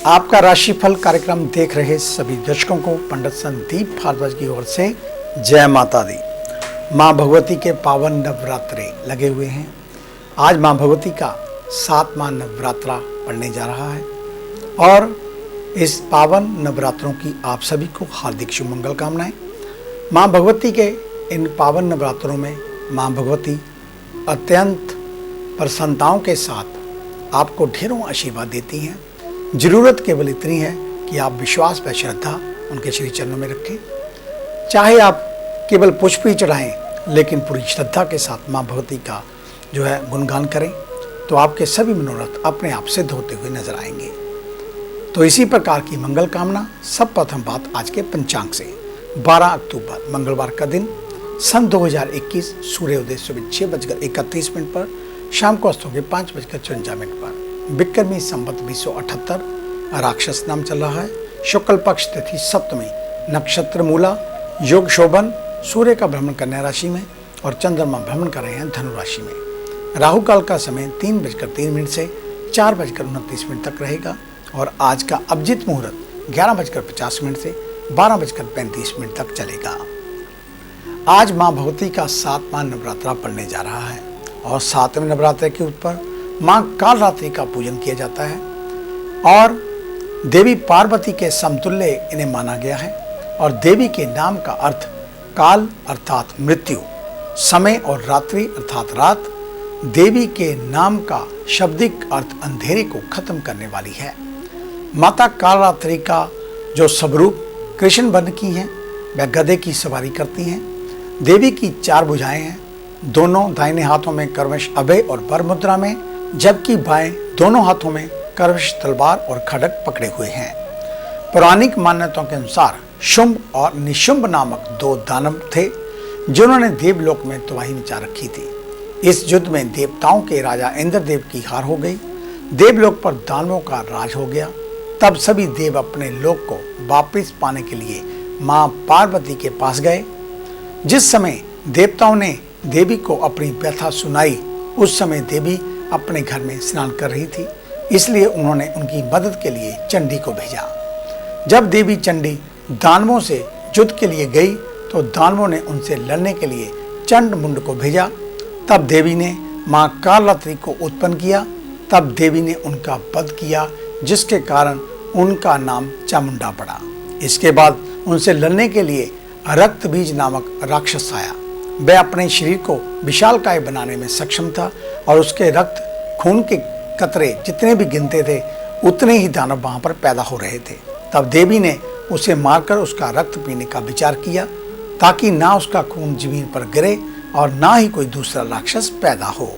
आपका राशिफल कार्यक्रम देख रहे सभी दर्शकों को पंडित संदीप भारद्वाज की ओर से जय माता दी। माँ भगवती के पावन नवरात्रे लगे हुए हैं। आज माँ भगवती का 7वां नवरात्रा पड़ने जा रहा है और इस पावन नवरात्रों की आप सभी को हार्दिक शुभ मंगल कामनाएं। माँ भगवती के इन पावन नवरात्रों में माँ भगवती अत्यंत प्रसन्नताओं के साथ आपको ढेरों आशीर्वाद देती हैं। जरूरत केवल इतनी है कि आप विश्वास व श्रद्धा उनके श्री चरणों में रखें। चाहे आप केवल पुष्प ही चढ़ाएं, लेकिन पूरी श्रद्धा के साथ माँ भगवती का जो है गुणगान करें तो आपके सभी मनोरथ अपने आप सिद्ध होते हुए नजर आएंगे। तो इसी प्रकार की मंगल कामना। सब प्रथम बात आज के पंचांग से 12 अक्टूबर मंगलवार का दिन सन 2021 सूर्योदय सुबह 6:31 पर, शाम को अस्त होंगे 5:54 पर। विक्रमी संवत 2078 राक्षस नाम चल रहा है। शुक्ल पक्ष तिथि सप्तमी, नक्षत्र मूला, योग शोभन, सूर्य का भ्रमण कन्या राशि में और चंद्रमा भ्रमण कर रहे हैं धनु राशि में। राहु काल का समय 3:03 से 4:29 तक रहेगा और आज का अभिजीत मुहूर्त 11:50 से 12:35 तक चलेगा। आज माँ भगवती का 7वां नवरात्रा पड़ने जा रहा है और 7वें नवरात्रे के ऊपर माँ कालरात्रि का पूजन किया जाता है और देवी पार्वती के समतुल्य इन्हें माना गया है। और देवी के नाम का अर्थ काल अर्थात मृत्यु, समय और रात्रि अर्थात रात। देवी के नाम का शाब्दिक अर्थ अंधेरे को खत्म करने वाली है। माता कालरात्रि का जो स्वरूप कृष्ण वर्ण की है, वह गधे की सवारी करती हैं। देवी की 4 भुजाएं हैं, दोनों दाहिने हाथों में करवश अभय और वर मुद्रा में, जबकि बाएं दोनों हाथों में करवश तलवार और खड्ग पकड़े हुए हैं। पौराणिक मान्यताओं के अनुसार शुंभ और निशुंभ नामक 2 दानव थे जिन्होंने देवलोक में तबाही मचा रखी थी। इस युद्ध में देवताओं के राजा इंद्रदेव की हार हो गई। देवलोक पर दानवों का राज हो गया। तब सभी देव अपने लोक को वापस पाने के लिए मां पार्वती के पास गए। जिस समय देवताओं ने देवी को अपनी व्यथा सुनाई, उस समय देवी अपने घर में स्नान कर रही थी, इसलिए उन्होंने उनकी मदद के लिए चंडी को भेजा। जब देवी चंडी दानवों से युद्ध के लिए गई तो दानवों ने उनसे लड़ने के लिए चंड मुंड को भेजा। तब देवी ने मां कालरात्रि को उत्पन्न किया। तब देवी ने उनका वध किया, जिसके कारण उनका नाम चामुंडा पड़ा। इसके बाद उनसे लड़ने के लिए रक्त बीज नामक राक्षस आया। वह अपने शरीर को विशालकाय बनाने में सक्षम था और उसके रक्त खून के कतरे जितने भी गिनते थे उतने ही दानव वहां पर पैदा हो रहे थे। तब देवी ने उसे मारकर उसका रक्त पीने का विचार किया ताकि ना उसका खून जमीन पर गिरे और ना ही कोई दूसरा राक्षस पैदा हो।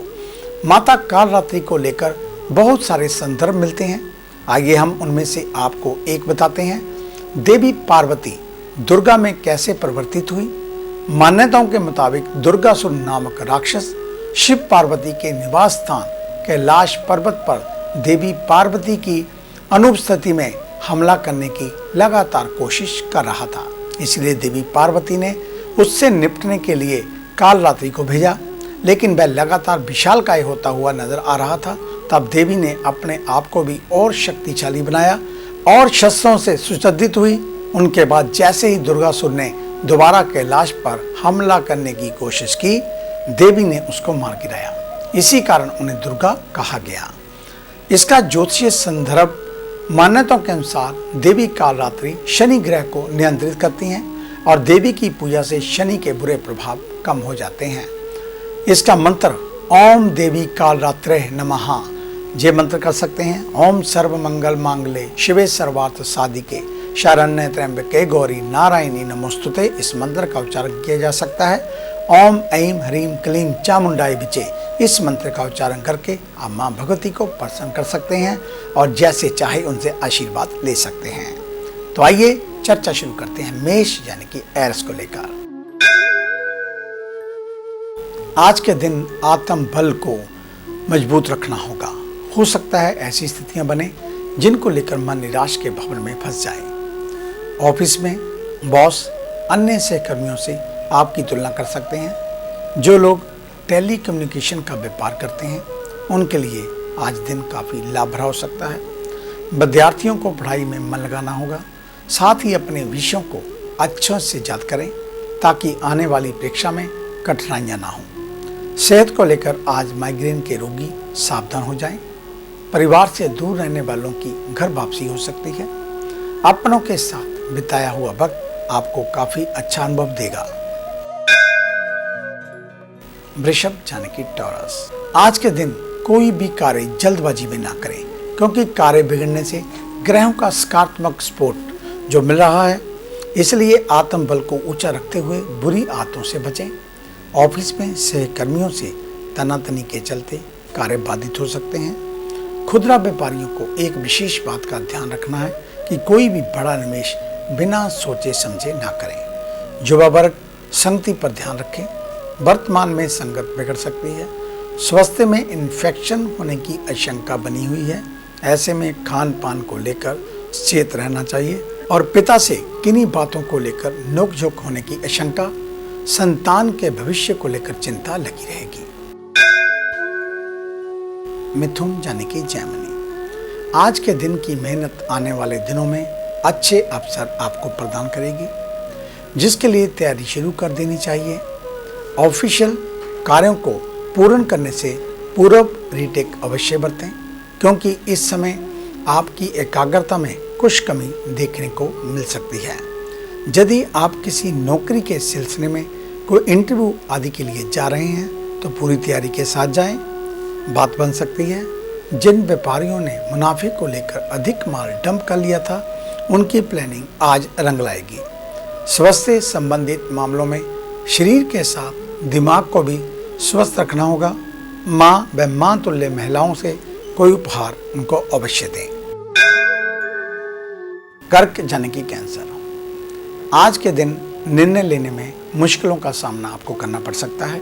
माता कालरात्रि को लेकर बहुत सारे संदर्भ मिलते हैं। आइए हम उनमें से आपको एक बताते हैं। देवी पार्वती दुर्गा में कैसे परिवर्तित हुई। मान्यताओं के मुताबिक दुर्गासुर नामक राक्षस शिव पार्वती के निवास स्थान कैलाश पर्वत पर देवी पार्वती की अनुपस्थिति में हमला करने की लगातार कोशिश कर रहा था। इसलिए देवी पार्वती ने उससे निपटने के लिए कालरात्रि को भेजा, लेकिन वह लगातार विशालकाय होता हुआ नजर आ रहा था। तब देवी ने अपने आप को भी और शक्तिशाली बनाया और शस्त्रों से सुसज्जित हुई। उनके बाद जैसे ही दुर्गासुर ने दोबारा कैलाश पर हमला करने की कोशिश की, देवी ने उसको मार गिराया। इसी कारण उन्हें दुर्गा कहा गया। इसका ज्योतिषीय संदर्भ मान्यताओं के अनुसार देवी कालरात्रि शनि ग्रह को नियंत्रित करती हैं और देवी की पूजा से शनि के बुरे प्रभाव कम हो जाते हैं। इसका मंत्र ओम देवी कालरात्रे नमः ये मंत्र कर सकते हैं। ओम सर्व मंगल मांगले शिवे सर्वार्थ साधिके शरण्य त्र्यंबके गौरी नारायणी नमोस्तुते। इस मंत्र का उच्चारण किया जा सकता है। ओम ऐं ह्रीं क्लीं चामुंडाय विचे। इस मंत्र का उच्चारण करके आप मां भगवती को प्रसन्न कर सकते हैं और जैसे चाहे उनसे आशीर्वाद ले सकते हैं। तो आइए चर्चा शुरू करते हैं मेष यानी कि एरिस को लेकर। आज के दिन आत्म बल को मजबूत रखना होगा। हो सकता है ऐसी स्थितियां बने जिनको लेकर मन निराश के भंवर में फंस जाए। ऑफिस में बॉस अन्य सहकर्मियों से आपकी तुलना कर सकते हैं। जो लोग टेली कम्युनिकेशन का व्यापार करते हैं उनके लिए आज दिन काफ़ी लाभ भरा हो सकता है। विद्यार्थियों को पढ़ाई में मन लगाना होगा। साथ ही अपने विषयों को अच्छे से याद करें ताकि आने वाली परीक्षा में कठिनाइयां ना हों। सेहत को लेकर आज माइग्रेन के रोगी सावधान हो जाएं। परिवार से दूर रहने वालों की घर वापसी हो सकती है। अपनों के साथ बिताया हुआ वक्त आपको काफी अच्छा अनुभव देगा। वृषभ यानी कि टॉरस, आज के दिन कोई भी कार्य जल्दबाजी में ना करें क्योंकि कार्य बिगड़ने से ग्रहों का सकारात्मक सपोर्ट जो मिल रहा है, इसलिए आत्मबल को ऊंचा रखते हुए बुरी आदतों से बचें। ऑफिस में सहकर्मियों से तनातनी के चलते कार्य बाधित हो सकते हैं। खुदरा व्यापारियों को एक विशेष बात का ध्यान रखना है कि कोई भी बड़ा निवेश बिना सोचे समझे ना करें। युवा वर्ग संगति पर ध्यान रखें, वर्तमान में संगत बिगड़ सकती है। स्वास्थ्य में इन्फेक्शन होने की आशंका बनी हुई है, ऐसे में खान पान को लेकर सचेत रहना चाहिए और पिता से किन्हीं बातों को लेकर नोकझोंक होने की आशंका, संतान के भविष्य को लेकर चिंता लगी रहेगी। मिथुन यानी कि जैमिनी, आज के दिन की मेहनत आने वाले दिनों में अच्छे अवसर आपको प्रदान करेगी, जिसके लिए तैयारी शुरू कर देनी चाहिए। ऑफिशियल कार्यों को पूर्ण करने से पूर्व रीटेक अवश्य बरतें क्योंकि इस समय आपकी एकाग्रता में कुछ कमी देखने को मिल सकती है। यदि आप किसी नौकरी के सिलसिले में कोई इंटरव्यू आदि के लिए जा रहे हैं तो पूरी तैयारी के साथ जाएं। बात बन सकती है जिन व्यापारियों ने मुनाफे को लेकर अधिक माल डंप कर लिया था, उनकी प्लानिंग आज रंग लाएगी। स्वास्थ्य से संबंधित मामलों में शरीर के साथ दिमाग को भी स्वस्थ रखना होगा। माँ व माँ तुल्य महिलाओं से कोई उपहार उनको अवश्य दें। कर्क यानी कि कैंसर, आज के दिन निर्णय लेने में मुश्किलों का सामना आपको करना पड़ सकता है।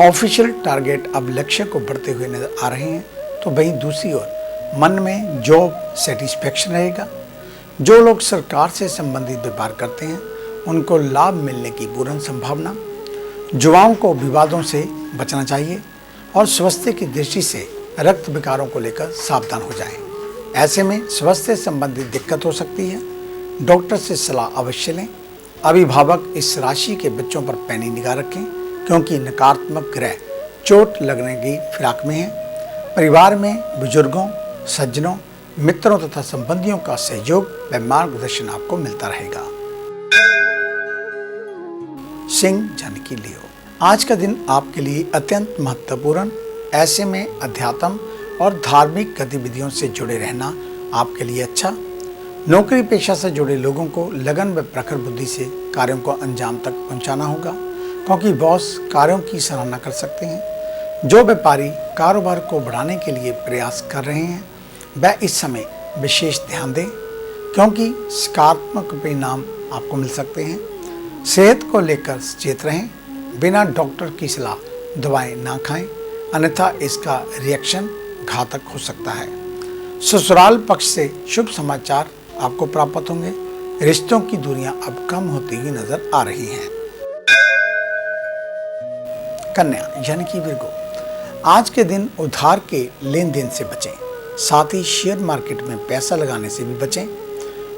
ऑफिशियल टारगेट अब लक्ष्य को बढ़ते हुए नजर आ रहे हैं, तो वहीं दूसरी ओर मन में जॉब सेटिस्फैक्शन रहेगा। जो लोग सरकार से संबंधित व्यापार करते हैं उनको लाभ मिलने की पूर्ण संभावना। युवाओं को विवादों से बचना चाहिए और स्वास्थ्य की दृष्टि से रक्त विकारों को लेकर सावधान हो जाएं। ऐसे में स्वास्थ्य से संबंधित दिक्कत हो सकती है, डॉक्टर से सलाह अवश्य लें। अभिभावक इस राशि के बच्चों पर पैनी निगाह रखें क्योंकि नकारात्मक ग्रह चोट लगने की फिराक में है। परिवार में बुजुर्गों, सज्जनों, मित्रों तथा संबंधियों का सहयोग व मार्गदर्शन आपको मिलता रहेगा। सिंह यानी कि लियो, आज का दिन आपके लिए अत्यंत महत्वपूर्ण, ऐसे में अध्यात्म और धार्मिक गतिविधियों से जुड़े रहना आपके लिए अच्छा। नौकरी पेशा से जुड़े लोगों को लगन व प्रखर बुद्धि से कार्यों को अंजाम तक पहुंचाना होगा क्योंकि बॉस कार्यों की सराहना कर सकते हैं। जो व्यापारी कारोबार को बढ़ाने के लिए प्रयास कर रहे हैं वह इस समय विशेष ध्यान दें क्योंकि सकारात्मक परिणाम आपको मिल सकते हैं। सेहत को लेकर सचेत रहें, बिना डॉक्टर की सलाह दवाएं ना खाएं, अन्यथा इसका रिएक्शन घातक हो सकता है। ससुराल पक्ष से शुभ समाचार आपको प्राप्त होंगे। रिश्तों की दूरियां अब कम होती हुई नजर आ रही हैं। कन्या यानी कि विर्गो, आज के दिन उधार के लेन देन से बचें, साथ ही शेयर मार्केट में पैसा लगाने से भी बचें।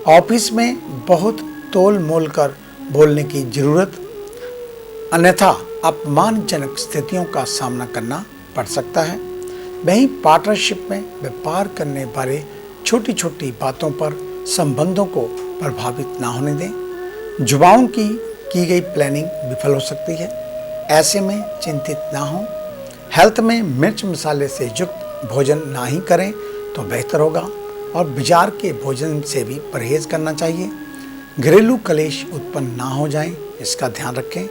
ऑफिस में बहुत तोल मोल कर बोलने की जरूरत, अन्यथा अपमानजनक स्थितियों का सामना करना पड़ सकता है। वहीं पार्टनरशिप में व्यापार करने वाले छोटी छोटी बातों पर संबंधों को प्रभावित ना होने दें। युवाओं की गई प्लानिंग विफल हो सकती है, ऐसे में चिंतित ना हो। हेल्थ में मिर्च मसाले से युक्त भोजन ना ही करें तो बेहतर होगा और बाजार के भोजन से भी परहेज करना चाहिए। घरेलू कलेश उत्पन्न ना हो जाएं, इसका ध्यान रखें।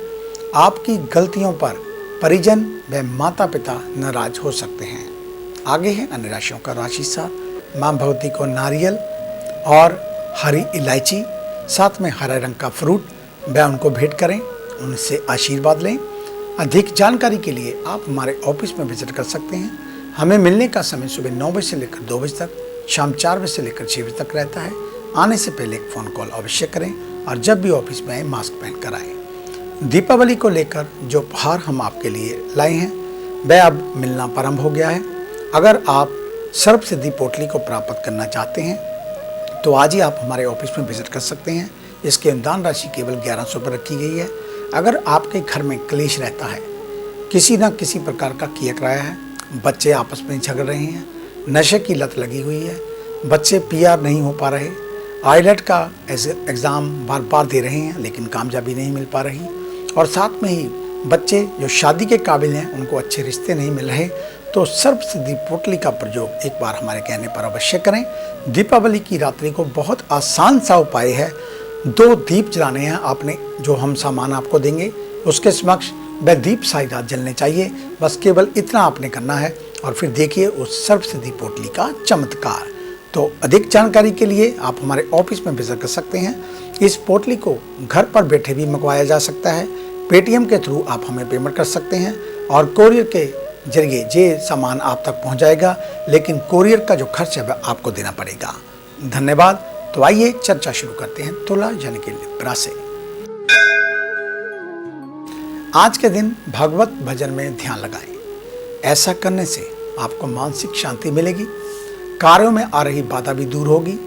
आपकी गलतियों पर परिजन व माता पिता नाराज हो सकते हैं। आगे है अन्य राशियों का राशि सार। माँ भगवती को नारियल और हरी इलायची, साथ में हरे रंग का फ्रूट व उनको भेंट करें, उनसे आशीर्वाद लें। अधिक जानकारी के लिए आप हमारे ऑफिस में विजिट कर सकते हैं। हमें मिलने का समय सुबह 9 बजे से लेकर 2 बजे तक, शाम 4 बजे से लेकर 6 बजे तक रहता है। आने से पहले एक फ़ोन कॉल अवश्य करें और जब भी ऑफिस में आए मास्क पहन कर आएँ। दीपावली को लेकर जो उपहार हम आपके लिए लाए हैं वह अब मिलना प्रारंभ हो गया है। अगर आप सर्व सिद्धि पोटली को प्राप्त करना चाहते हैं तो आज ही आप हमारे ऑफिस में विजिट कर सकते हैं। इसकी अनुदान राशि केवल 1100 पर रखी गई है। अगर आपके घर में क्लेश रहता है, किसी न किसी प्रकार का किया कराया है, बच्चे आपस में झगड़ रहे हैं, नशे की लत लगी हुई है, बच्चे पीआर नहीं हो पा रहे, आईलेट का एग्ज़ाम बार बार दे रहे हैं लेकिन कामयाबी नहीं मिल पा रही, और साथ में ही बच्चे जो शादी के काबिल हैं उनको अच्छे रिश्ते नहीं मिल रहे, तो सर्व सिद्धि पोटली का प्रयोग एक बार हमारे कहने पर अवश्य करें। दीपावली की रात्रि को बहुत आसान सा उपाय है। 2 दीप जलाने हैं आपने, जो हम सामान आपको देंगे उसके समक्ष वह दीप सारी रात जलने चाहिए। बस केवल इतना आपने करना है और फिर देखिए उस सर्व सिद्धि पोटली का चमत्कार। तो अधिक जानकारी के लिए आप हमारे ऑफिस में विजिट कर सकते हैं। इस पोटली को घर पर बैठे भी मंगवाया जा सकता है। पेटीएम के थ्रू आप हमें पेमेंट कर सकते हैं और कोरियर के जरिए ये सामान आप तक पहुंच जाएगा, लेकिन कोरियर का जो खर्च है वह आपको देना पड़ेगा। धन्यवाद। तो आइए चर्चा शुरू करते हैं तुला यानी कि लिब्रा से। आज के दिन भगवत भजन में ध्यान लगाएं। ऐसा करने से आपको मानसिक शांति मिलेगी, कार्यों में आ रही बाधा भी दूर होगी,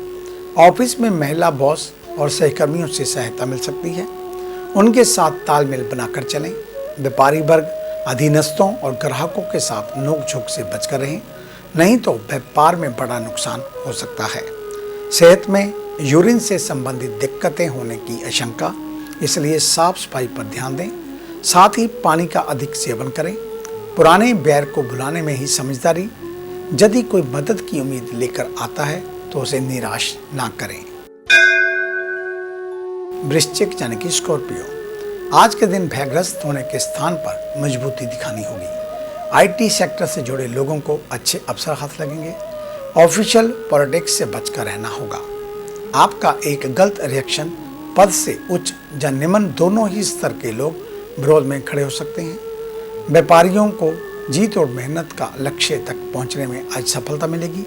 ऑफिस में महिला बॉस और सहकर्मियों से सहायता मिल सकती है, उनके साथ तालमेल बनाकर चलें। व्यापारी वर्ग अधीनस्थों और ग्राहकों के साथ नोक-झोंक से बचकर रहें, नहीं तो व्यापार में बड़ा नुकसान हो सकता है। सेहत में यूरिन से संबंधित दिक्कतें होने की आशंका, इसलिए साफ सफाई पर ध्यान दें। साथ ही पानी का अधिक सेवन करें। पुराने बैर को भुलाने में ही समझदारी। यदि कोई मदद की उम्मीद लेकर आता है तो उसे निराश ना करें। वृश्चिक यानी कि स्कॉर्पियो, आज के दिन भयग्रस्त होने के स्थान पर मजबूती दिखानी होगी। आईटी सेक्टर से जुड़े लोगों को अच्छे अवसर हाथ लगेंगे। ऑफिशियल पॉलिटिक्स से बचकर रहना होगा। आपका एक गलत रिएक्शन पद से उच्च या निम्न दोनों ही स्तर के लोग विरोध में खड़े हो सकते हैं। व्यापारियों को जीत और मेहनत का लक्ष्य तक पहुंचने में आज सफलता मिलेगी।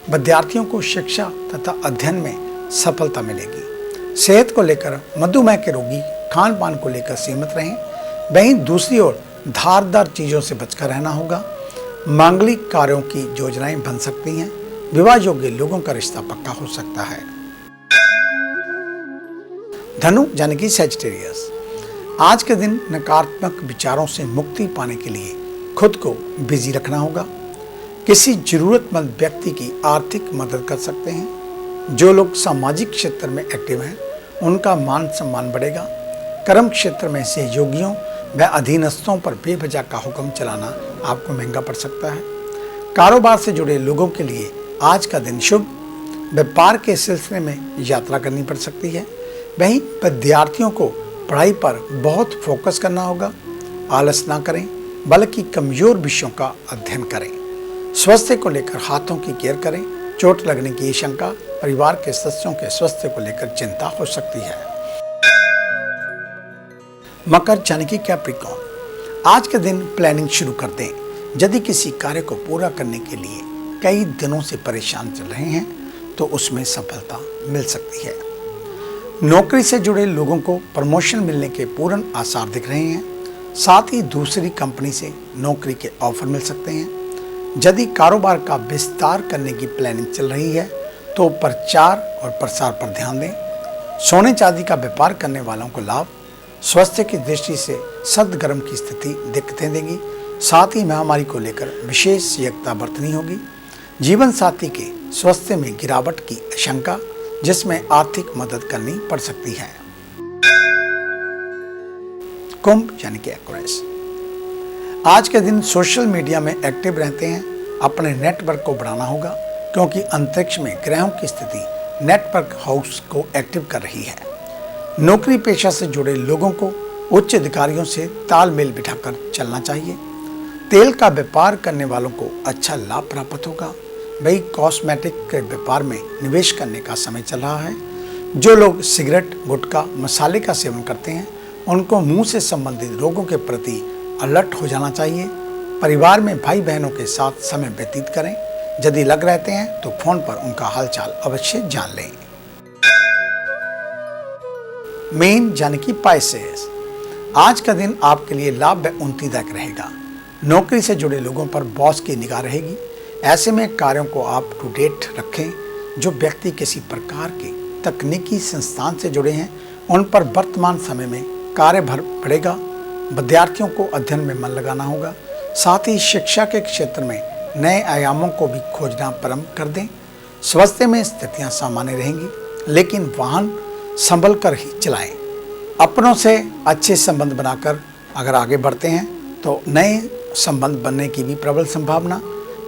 विद्यार्थियों को शिक्षा तथा अध्ययन में सफलता मिलेगी। सेहत को लेकर मधुमेह के रोगी खान पान को लेकर सीमित रहें। वहीं दूसरी ओर धारदार चीज़ों से बचकर रहना होगा। मांगलिक कार्यों की योजनाएं बन सकती हैं। विवाह योग्य लोगों का रिश्ता पक्का हो सकता है। धनु यानी कि सैजिटेरियस, आज के दिन नकारात्मक विचारों से मुक्ति पाने के लिए खुद को बिजी रखना होगा। किसी जरूरतमंद व्यक्ति की आर्थिक मदद कर सकते हैं। जो लोग सामाजिक क्षेत्र में एक्टिव हैं उनका मान सम्मान बढ़ेगा। कर्म क्षेत्र में सहयोगियों व अधीनस्थों पर बेवजह का हुक्म चलाना आपको महंगा पड़ सकता है। कारोबार से जुड़े लोगों के लिए आज का दिन शुभ। व्यापार के सिलसिले में यात्रा करनी पड़ सकती है। वहीं विद्यार्थियों को पढ़ाई पर बहुत फोकस करना होगा। आलस ना करें बल्कि कमजोर विषयों का अध्ययन करें। स्वास्थ्य को लेकर हाथों की केयर करें। चोट लगने की आशंका, परिवार के सदस्यों के स्वास्थ्य को लेकर चिंता हो सकती है। मकर यानी कि कैप्रिकॉर्न, आज के दिन प्लानिंग शुरू कर दें। यदि किसी कार्य को पूरा करने के लिए कई दिनों से परेशान चल रहे हैं तो उसमें सफलता मिल सकती है। नौकरी से जुड़े लोगों को प्रमोशन मिलने के पूर्ण आसार दिख रहे हैं। साथ ही दूसरी कंपनी से नौकरी के ऑफर मिल सकते हैं। यदि कारोबार का विस्तार करने की प्लानिंग चल रही है तो प्रचार और प्रसार पर ध्यान दें। सोने चांदी का व्यापार करने वालों को लाभ। स्वास्थ्य की दृष्टि से सर्द गर्म की स्थिति दिक्कतें देगी। साथ ही महामारी को लेकर विशेष सजगता बरतनी होगी। जीवन साथी के स्वास्थ्य में गिरावट की आशंका, जिसमें आर्थिक मदद करनी पड़ सकती है। कुंभ यानी कि एक्वेरियस, आज के दिन सोशल मीडिया में एक्टिव रहते हैं। अपने नेटवर्क को बढ़ाना होगा क्योंकि अंतरिक्ष में ग्रहों की स्थिति नेटवर्क हाउस को एक्टिव कर रही है। नौकरी पेशा से जुड़े लोगों को उच्च अधिकारियों से तालमेल बिठाकर चलना चाहिए। तेल का व्यापार करने वालों को अच्छा लाभ प्राप्त होगा। वही कॉस्मेटिक के व्यापार में निवेश करने का समय चल रहा है। जो लोग सिगरेट, गुटखा, मसाले का सेवन करते हैं उनको मुंह से संबंधित रोगों के प्रति अलर्ट हो जाना चाहिए। परिवार में भाई बहनों के साथ समय व्यतीत करें। यदि लग रहते हैं तो फोन पर उनका हालचाल अवश्य जान लें। मीन यानी कि पाइसेस, आज का दिन आपके लिए लाभ व उन्नतिदायक रहेगा। नौकरी से जुड़े लोगों पर बॉस की निगाह रहेगी। ऐसे में कार्यों को आप टू डेट रखें। जो व्यक्ति किसी प्रकार के तकनीकी संस्थान से जुड़े हैं उन पर वर्तमान समय में कार्य भर पड़ेगा। विद्यार्थियों को अध्ययन में मन लगाना होगा। साथ ही शिक्षा के क्षेत्र में नए आयामों को भी खोजना प्रारंभ कर दें। स्वास्थ्य में स्थितियां सामान्य रहेंगी, लेकिन वाहन संभल कर ही चलाएं। अपनों से अच्छे संबंध बनाकर अगर आगे बढ़ते हैं तो नए संबंध बनने की भी प्रबल संभावना।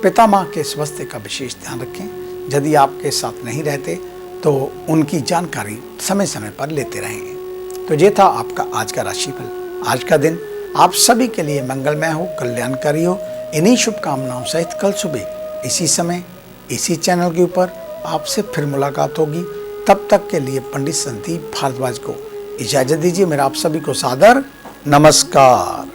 पिता माँ के स्वास्थ्य का विशेष ध्यान रखें। यदि आपके साथ नहीं रहते तो उनकी जानकारी समय समय पर लेते रहें। तो ये था आपका आज का राशिफल। आज का दिन आप सभी के लिए मंगलमय हो, कल्याणकारी हो। इन्हीं शुभकामनाओं सहित कल सुबह इसी समय इसी चैनल के ऊपर आपसे फिर मुलाकात होगी। तब तक के लिए पंडित संदीप भारद्वाज को इजाजत दीजिए। मेरा आप सभी को सादर नमस्कार।